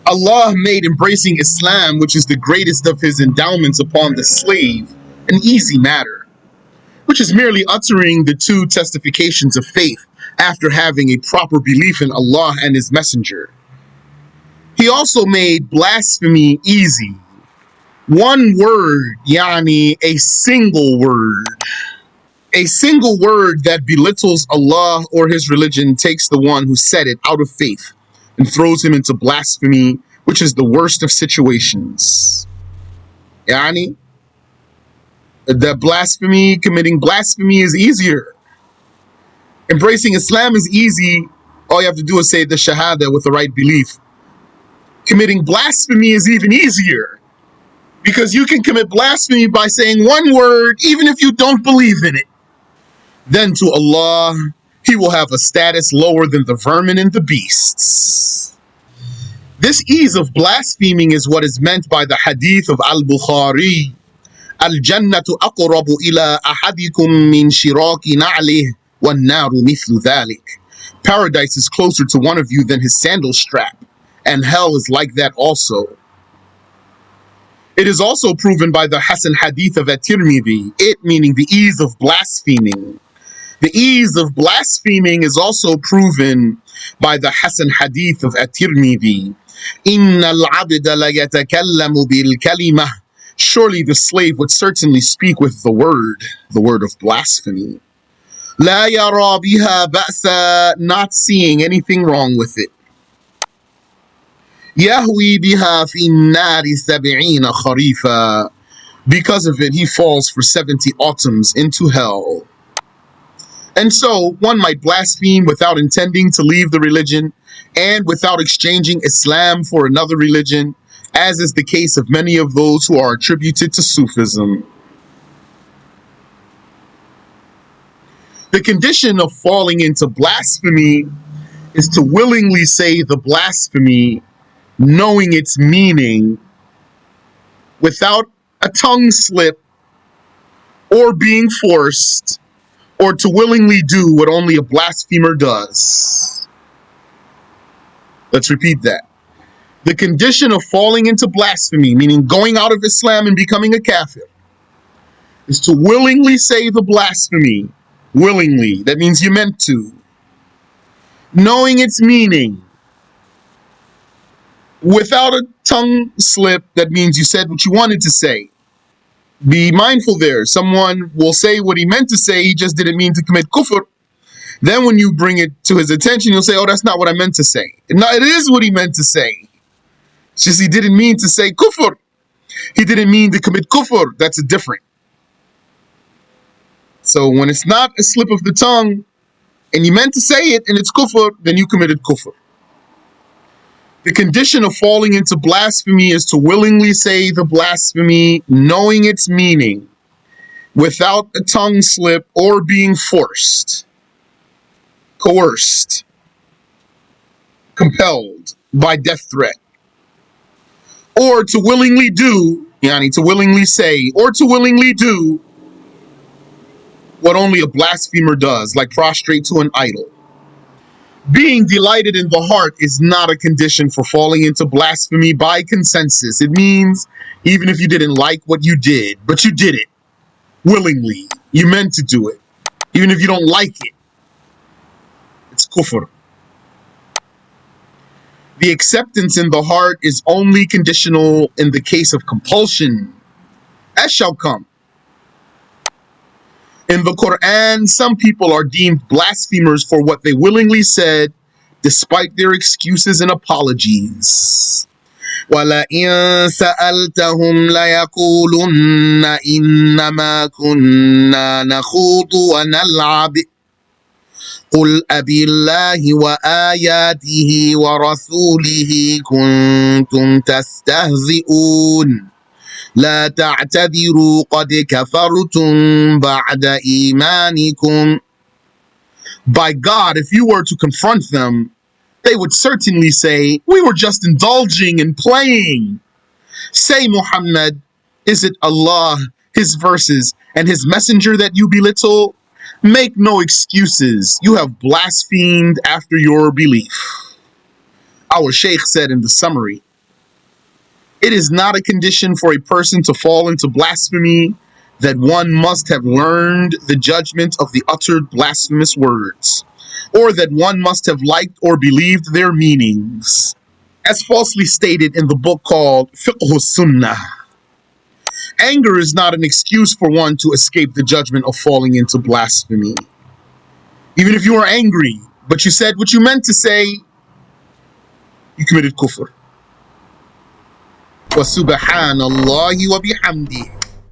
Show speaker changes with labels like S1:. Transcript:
S1: Allah made embracing Islam, which is the greatest of his endowments upon the slave, an easy matter, which is merely uttering the two testifications of faith after having a proper belief in Allah and his messenger. He also made blasphemy easy. One word, yani a single word. A single word that belittles Allah or his religion takes the one who said it out of faith and throws him into blasphemy, which is the worst of situations. Yani, committing blasphemy is easier. Embracing Islam is easy. All you have to do is say the Shahadah with the right belief. Committing blasphemy is even easier, because you can commit blasphemy by saying one word, even if you don't believe in it. Then to Allah, he will have a status lower than the vermin and the beasts. This ease of blaspheming is what is meant by the hadith of Al-Bukhari. Al-Jannatu aqrabu ila ahadikum min shiraki na'lih wan-naru mithlu dhalik. Paradise is closer to one of you than his sandal strap, and hell is like that also. It is also proven by the Hasan hadith of At-Tirmidhi, it meaning the ease of blaspheming. The ease of blaspheming is also proven by the Hasan hadith of At-Tirmidhi. Inna al-abda la yatakallamu bil-kalimah. Surely the slave would certainly speak with the word of blasphemy. La yara biha ba'sa, not seeing anything wrong with it. Yahwi biha fi nari sab'ina kharifa. Because of it, he falls for 70 autumns into hell. And so, one might blaspheme without intending to leave the religion and without exchanging Islam for another religion, as is the case of many of those who are attributed to Sufism. The condition of falling into blasphemy is to willingly say the blasphemy, knowing its meaning, without a tongue slip or being forced, or to willingly do what only a blasphemer does. Let's repeat that. The condition of falling into blasphemy, meaning going out of Islam and becoming a kafir, is to willingly say the blasphemy. Willingly, that means you meant to. Knowing its meaning, without a tongue slip, that means you said what you wanted to say. Be mindful there. Someone will say what he meant to say, he just didn't mean to commit kufr. Then when you bring it to his attention, you'll say, oh, that's not what I meant to say. No, it is what he meant to say. It's just he didn't mean to say kufr. He didn't mean to commit kufr. That's different. So when it's not a slip of the tongue, and you meant to say it, and it's kufr, then you committed kufr. The condition of falling into blasphemy is to willingly say the blasphemy, knowing its meaning, without a tongue slip or being forced, coerced, compelled by death threat, or to willingly do, to willingly say, or to willingly do what only a blasphemer does, like prostrate to an idol. Being delighted in the heart is not a condition for falling into blasphemy by consensus. It means even if you didn't like what you did, but you did it willingly, you meant to do it, even if you don't like it, it's kufr. The acceptance in the heart is only conditional in the case of compulsion, as shall come. In the Quran, some people are deemed blasphemers for what they willingly said, despite their excuses and apologies. وَلَئِن سَأَلْتَهُمْ لَيَقُولُنَّ إِنَّمَا كُنَّا نَخُوضُ وَنَلْعَبُ قُلْ أَبِاللَّهِ وَآيَاتِهِ وَرَسُولِهِ كُنتُمْ تَسْتَهْزِئُونَ لا تعتذروا قد كفرتم بعد إيمانكم. By God, if you were to confront them, they would certainly say, we were just indulging and playing. Say, Muhammad, is it Allah, his verses, and his messenger that you belittle? Make no excuses. You have blasphemed after your belief. Our Sheikh said in the summary, it is not a condition for a person to fall into blasphemy that one must have learned the judgment of the uttered blasphemous words, or that one must have liked or believed their meanings. As falsely stated in the book called Fiqh Sunnah, anger is not an excuse for one to escape the judgment of falling into blasphemy. Even if you are angry, but you said what you meant to say, you committed kufr. وَسُبْحَانَ اللَّهِ وَبِحَمْدِهِ